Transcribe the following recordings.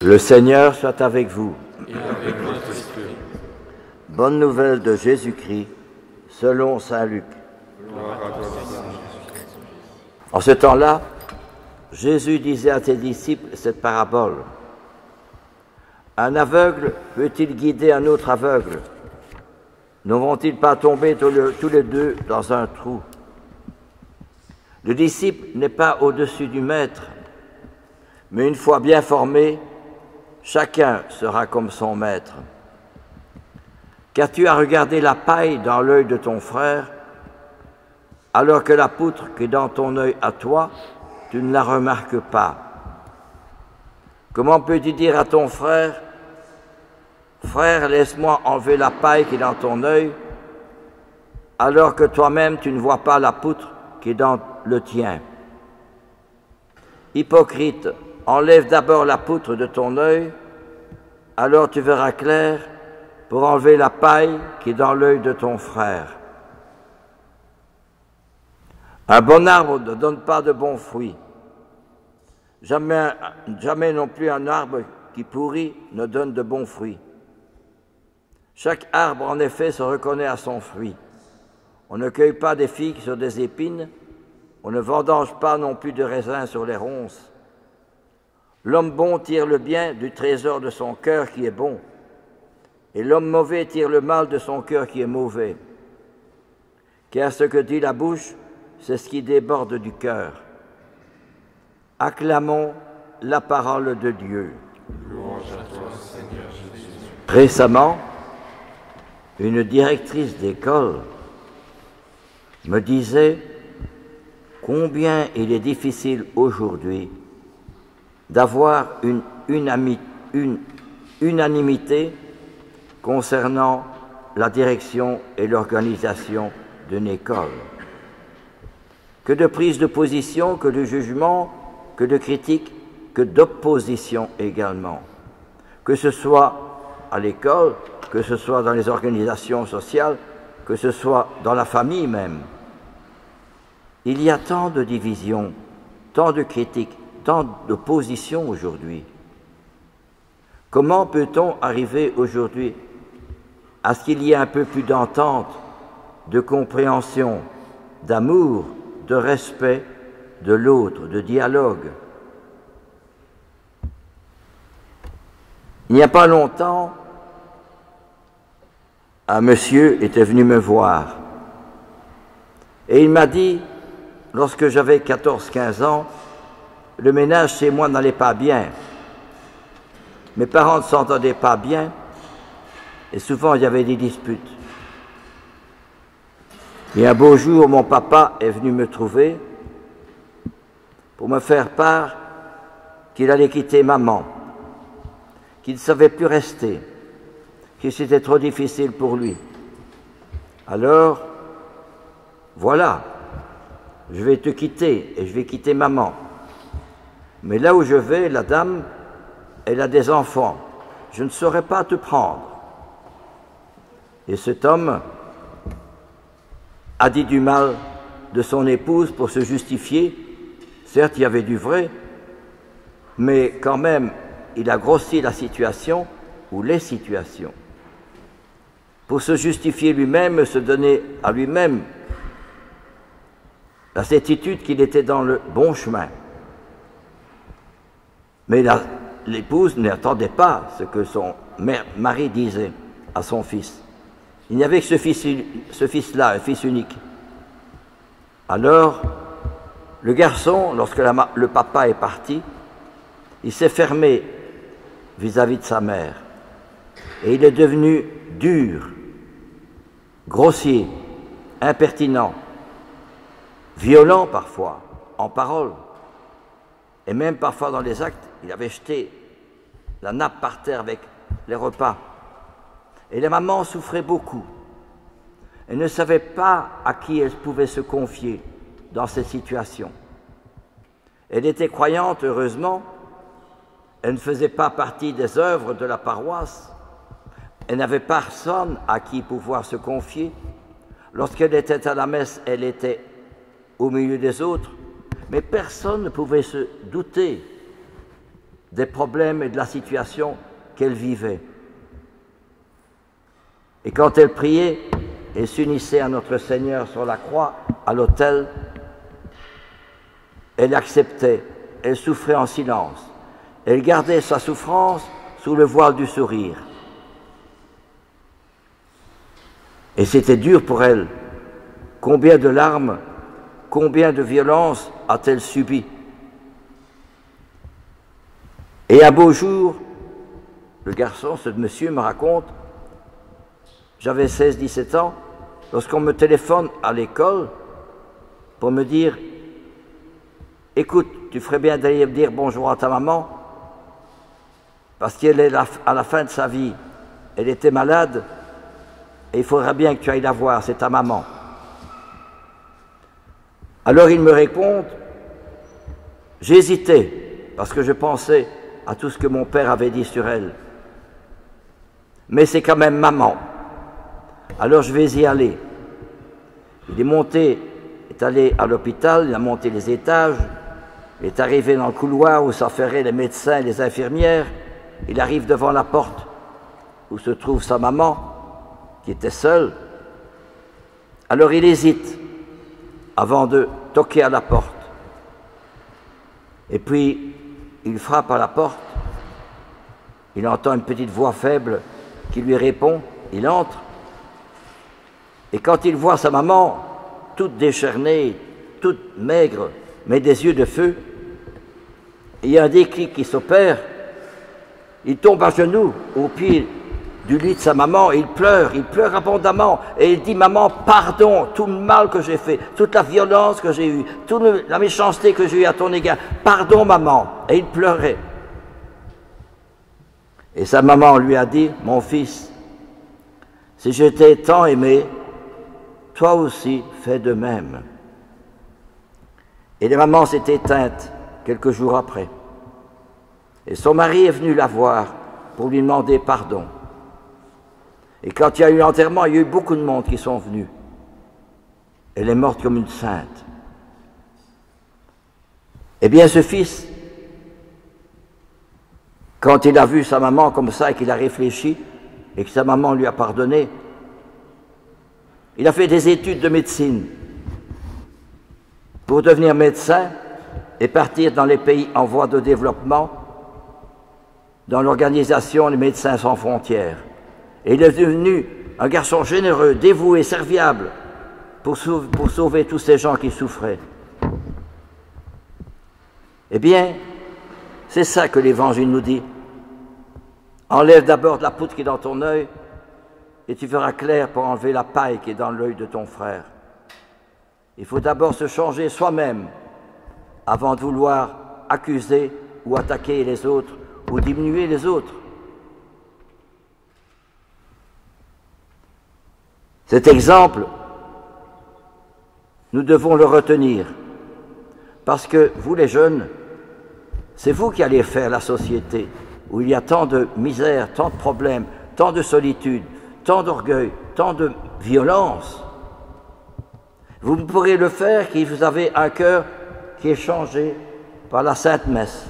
Le Seigneur soit avec vous. Et avec votre esprit. Bonne nouvelle de Jésus-Christ, selon saint Luc. Gloire à toi, Seigneur Jésus-Christ. En ce temps-là, Jésus disait à ses disciples cette parabole. Un aveugle peut-il guider un autre aveugle? Ne vont-ils pas tomber tous les deux dans un trou? Le disciple n'est pas au-dessus du maître, mais une fois bien formé, chacun sera comme son maître. Qu'as-tu à regarder la paille dans l'œil de ton frère, alors que la poutre qui est dans ton œil à toi, tu ne la remarques pas? Comment peux-tu dire à ton frère, « Frère, laisse-moi enlever la paille qui est dans ton œil », alors que toi-même tu ne vois pas la poutre qui est dans le tien? Hypocrite, enlève d'abord la poutre de ton œil, alors tu verras clair pour enlever la paille qui est dans l'œil de ton frère. Un bon arbre ne donne pas de bons fruits. Jamais non plus un arbre qui pourrit ne donne de bons fruits. Chaque arbre, en effet, se reconnaît à son fruit. On ne cueille pas des figues sur des épines, on ne vendange pas non plus de raisins sur les ronces. L'homme bon tire le bien du trésor de son cœur qui est bon, et l'homme mauvais tire le mal de son cœur qui est mauvais. Car ce que dit la bouche, c'est ce qui déborde du cœur. Acclamons la parole de Dieu. Louange à toi, Seigneur Jésus. Récemment, une directrice d'école me disait combien il est difficile aujourd'hui d'avoir une unanimité concernant la direction et l'organisation d'une école. Que de prise de position, que de jugement, que de critique, que d'opposition également. Que ce soit à l'école, que ce soit dans les organisations sociales, que ce soit dans la famille même. Il y a tant de divisions, tant de critiques, tant d'oppositions aujourd'hui. Comment peut-on arriver aujourd'hui à ce qu'il y ait un peu plus d'entente, de compréhension, d'amour, de respect de l'autre, de dialogue? Il n'y a pas longtemps, un monsieur était venu me voir et il m'a dit, lorsque j'avais 14-15 ans, le ménage chez moi n'allait pas bien. Mes parents ne s'entendaient pas bien et souvent il y avait des disputes. Et un beau jour, mon papa est venu me trouver pour me faire part qu'il allait quitter maman, qu'il ne savait plus rester, que c'était trop difficile pour lui. Alors, voilà, je vais te quitter et je vais quitter maman. Mais là où je vais, la dame, elle a des enfants. Je ne saurais pas te prendre. Et cet homme a dit du mal de son épouse pour se justifier. Certes, il y avait du vrai, mais quand même, il a grossi la situation ou les situations pour se justifier lui-même, se donner à lui-même la certitude qu'il était dans le bon chemin. Mais l'épouse n'attendait pas ce que son mari disait à son fils. Il n'y avait que ce fils-là, un fils unique. Alors, le garçon, lorsque le papa est parti, il s'est fermé vis-à-vis de sa mère. Et il est devenu dur, grossier, impertinent, violent parfois, en parole. Et même parfois dans les actes, il avait jeté la nappe par terre avec les repas. Et la maman souffrait beaucoup. Elle ne savait pas à qui elle pouvait se confier dans cette situation. Elle était croyante, heureusement. Elle ne faisait pas partie des œuvres de la paroisse. Elle n'avait personne à qui pouvoir se confier. Lorsqu'elle était à la messe, elle était au milieu des autres. Mais personne ne pouvait se douter des problèmes et de la situation qu'elle vivait. Et quand elle priait et s'unissait à notre Seigneur sur la croix, à l'autel, elle acceptait, elle souffrait en silence, elle gardait sa souffrance sous le voile du sourire. Et c'était dur pour elle. Combien de larmes, combien de violences a-t-elle subi? Et un beau jour, le garçon, ce monsieur, me raconte, j'avais 16-17 ans, lorsqu'on me téléphone à l'école pour me dire « Écoute, tu ferais bien d'aller dire bonjour à ta maman, parce qu'elle est à la fin de sa vie, elle était malade, et il faudrait bien que tu ailles la voir, c'est ta maman. » Alors il me répond, j'hésitais, parce que je pensais à tout ce que mon père avait dit sur elle. Mais c'est quand même maman. Alors je vais y aller. Il est allé à l'hôpital, il a monté les étages, il est arrivé dans le couloir où s'affairaient les médecins et les infirmières. Il arrive devant la porte où se trouve sa maman, qui était seule. Alors il hésite avant de toquer à la porte. Et puis, il frappe à la porte. Il entend une petite voix faible qui lui répond. Il entre. Et quand il voit sa maman, toute décharnée, toute maigre, mais des yeux de feu, il y a un déclic qui s'opère. Il tombe à genoux au pied du lit de sa maman, et il pleure abondamment, et il dit « Maman, pardon, tout le mal que j'ai fait, toute la violence que j'ai eue, toute la méchanceté que j'ai eue à ton égard, pardon maman !» Et il pleurait. Et sa maman lui a dit « Mon fils, si je t'ai tant aimé, toi aussi fais de même. » Et la maman s'est éteinte quelques jours après. Et son mari est venu la voir pour lui demander pardon. Et quand il y a eu l'enterrement, il y a eu beaucoup de monde qui sont venus. Elle est morte comme une sainte. Eh bien, ce fils, quand il a vu sa maman comme ça et qu'il a réfléchi et que sa maman lui a pardonné, il a fait des études de médecine pour devenir médecin et partir dans les pays en voie de développement, dans l'organisation des Médecins sans frontières. Et il est devenu un garçon généreux, dévoué, serviable pour sauver tous ces gens qui souffraient. Eh bien, c'est ça que l'Évangile nous dit. Enlève d'abord la poutre qui est dans ton œil et tu verras clair pour enlever la paille qui est dans l'œil de ton frère. Il faut d'abord se changer soi-même avant de vouloir accuser ou attaquer les autres ou diminuer les autres. Cet exemple, nous devons le retenir, parce que vous les jeunes, c'est vous qui allez faire la société où il y a tant de misère, tant de problèmes, tant de solitude, tant d'orgueil, tant de violence. Vous ne pourrez le faire que vous avez un cœur qui est changé par la Sainte Messe.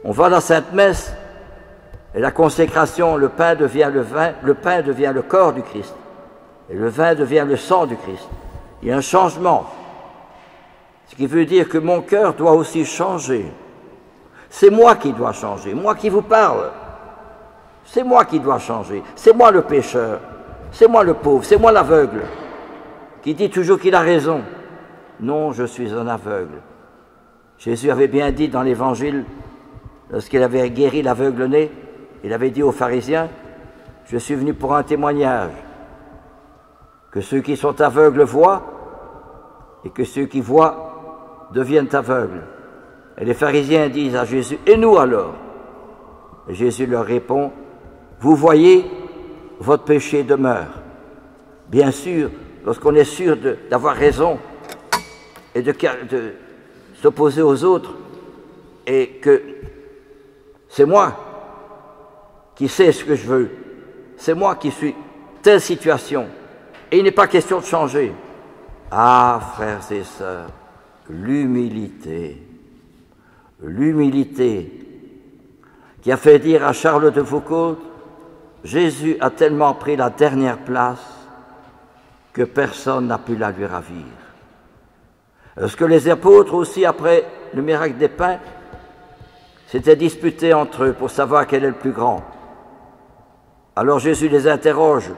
On va à la Sainte Messe, et la consécration, le pain devient le vin, le pain devient le corps du Christ, et le vin devient le sang du Christ. Il y a un changement, ce qui veut dire que mon cœur doit aussi changer. C'est moi qui dois changer, moi qui vous parle. C'est moi qui dois changer, c'est moi le pécheur, c'est moi le pauvre, c'est moi l'aveugle, qui dit toujours qu'il a raison. Non, je suis un aveugle. Jésus avait bien dit dans l'Évangile, lorsqu'il avait guéri l'aveugle-né, il avait dit aux pharisiens, « Je suis venu pour un témoignage, que ceux qui sont aveugles voient, et que ceux qui voient deviennent aveugles. » Et les pharisiens disent à Jésus, « Et nous alors ?» Et Jésus leur répond, « Vous voyez, votre péché demeure. » Bien sûr, lorsqu'on est sûr d'avoir raison et de s'opposer aux autres, et que c'est moi qui sais ce que je veux, c'est moi qui suis telle situation, et il n'est pas question de changer. Ah, frères et sœurs, l'humilité qui a fait dire à Charles de Foucauld « Jésus a tellement pris la dernière place que personne n'a pu la lui ravir. » Est-ce que les apôtres aussi, après le miracle des pains, s'étaient disputés entre eux pour savoir quel est le plus grand? Alors Jésus les interroge.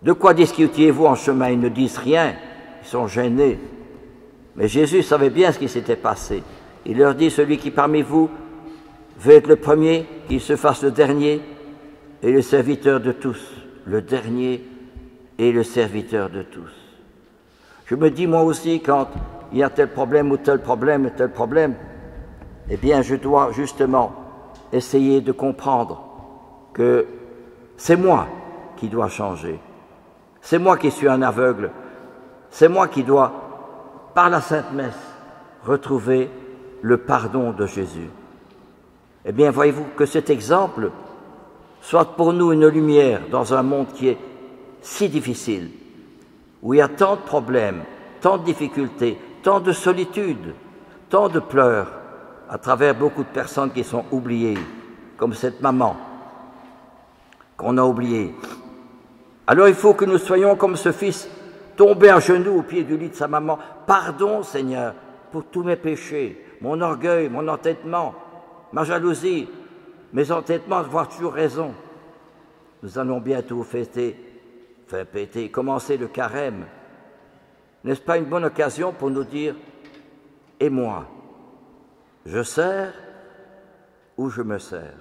De quoi discutiez-vous en chemin? Ils ne disent rien, ils sont gênés. Mais Jésus savait bien ce qui s'était passé. Il leur dit, celui qui parmi vous veut être le premier, qu'il se fasse le dernier et le serviteur de tous. Le dernier et le serviteur de tous. Je me dis moi aussi, quand il y a tel problème ou tel problème, eh bien je dois justement essayer de comprendre que c'est moi qui dois changer. C'est moi qui suis un aveugle. C'est moi qui dois, par la Sainte Messe, retrouver le pardon de Jésus. Eh bien, voyez-vous que cet exemple soit pour nous une lumière dans un monde qui est si difficile, où il y a tant de problèmes, tant de difficultés, tant de solitude, tant de pleurs, à travers beaucoup de personnes qui sont oubliées, comme cette maman qu'on a oubliée. Alors il faut que nous soyons comme ce fils, tombé à genoux au pied du lit de sa maman. « Pardon, Seigneur, pour tous mes péchés, mon orgueil, mon entêtement, ma jalousie, mes entêtements de voir toujours raison. » Nous allons bientôt commencer le carême. N'est-ce pas une bonne occasion pour nous dire « Et moi, je sers ou je me sers ?»